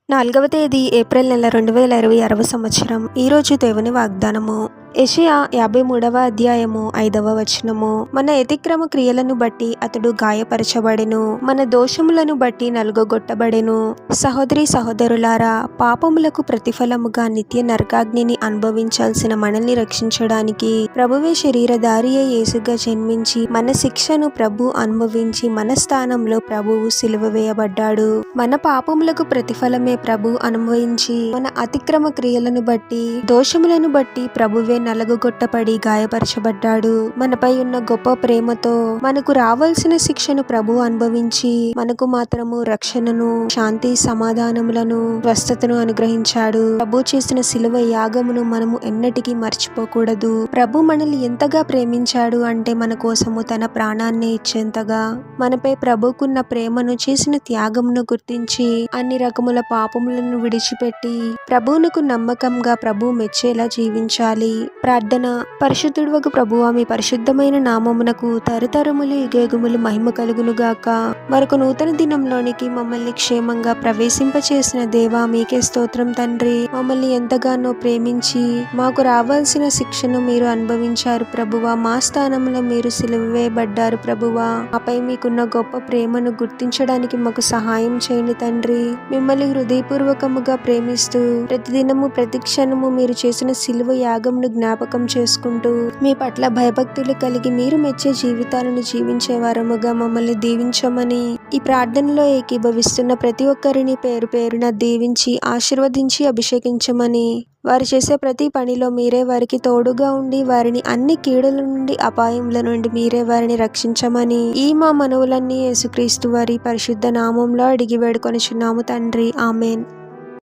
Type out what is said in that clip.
4వ తేదీ ఏప్రిల్ నెల 2026 సంవత్సరం. ఈరోజు దేవుని వాగ్దానము. యెషయా 53వ అధ్యాయము 5వ వచనము. మన అతిక్రమ క్రియలను బట్టి అతడు గాయపరచబడెను, మన దోషములను బట్టి నలుగగొట్టబడెను. సహోదరి సహోదరులారా, పాపములకు ప్రతిఫలముగా నిత్య నరకాగ్నిని అనుభవించాల్సిన మనల్ని రక్షించడానికి ప్రభువే శరీరధారి అయి యేసుగా జన్మించి మన శిక్షను ప్రభు అనుభవించి మన స్థానంలో ప్రభువు సిలువ వేయబడ్డాడు. మన పాపములకు ప్రతిఫలమే ప్రభు అనుభవించి మన అతిక్రమ క్రియలను బట్టి దోషములను బట్టి ప్రభువే నలగొట్టబడి గాయపరచబడ్డాడు. మనపై ఉన్న గొప్ప ప్రేమతో మనకు రావాల్సిన శిక్షను ప్రభు అనుభవించి మనకు మాత్రము రక్షణను, శాంతి, సమాధానములను, స్వస్థతను అనుగ్రహించాడు. ప్రభు చేసిన సిలువ యాగమును మనము ఎన్నటికీ మర్చిపోకూడదు. ప్రభు మనల్ని ఎంతగా ప్రేమించాడు అంటే మన కోసము తన ప్రాణాన్ని ఇచ్చేంతగా. మనపై ప్రభుకున్న ప్రేమను, చేసిన త్యాగమును గుర్తించి అన్ని రకముల పాపములను విడిచిపెట్టి ప్రభువునకు నమ్మకంగా ప్రభు మెచ్చేలా జీవించాలి. ప్రార్థన. పరిశుద్ధుడవగు ప్రభువా, మీ పరిశుద్ధమైన నామమునకు తరతరములు యుగయుగములు మహిమ కలుగునుగాక. మరొక నూతన దినంలోనికి మమ్మల్ని క్షేమంగా ప్రవేశింపచేసిన దేవా, మీకే స్తోత్రం తండ్రి. మమ్మల్ని ఎంతగానో ప్రేమించి మాకు రావాల్సిన శిక్షను మీరు అనుభవించారు ప్రభువా. మా స్థానంలో మీరు సిలువ వేయబడ్డారు ప్రభువా. ఆపై మీకున్న గొప్ప ప్రేమను గుర్తించడానికి మాకు సహాయం చేయండి తండ్రి. మిమ్మల్ని హృదయపూర్వకముగా ప్రేమిస్తూ ప్రతిదినము ప్రతి క్షణము మీరు చేసిన సిలువ యాగమును జ్ఞాపకం చేసుకుంటూ మీ పట్ల భయభక్తులు కలిగి మీరు మెచ్చే జీవితాలను జీవించే వారముగా మమ్మల్ని దీవించమని, ఈ ప్రార్థనలో ఏకీభవిస్తున్న ప్రతి ఒక్కరిని పేరు పేరున దీవించి ఆశీర్వదించి అభిషేకించమని, వారు చేసే ప్రతి పనిలో మీరే వారికి తోడుగా ఉండి వారిని అన్ని కీడుల నుండి, అపాయముల నుండి మీరే వారిని రక్షించమని ఈ మా మనవులన్నీ యేసుక్రీస్తు వారి పరిశుద్ధ నామంలో అడిగి వేడుకొనుచున్నాము తండ్రి. ఆమెన్.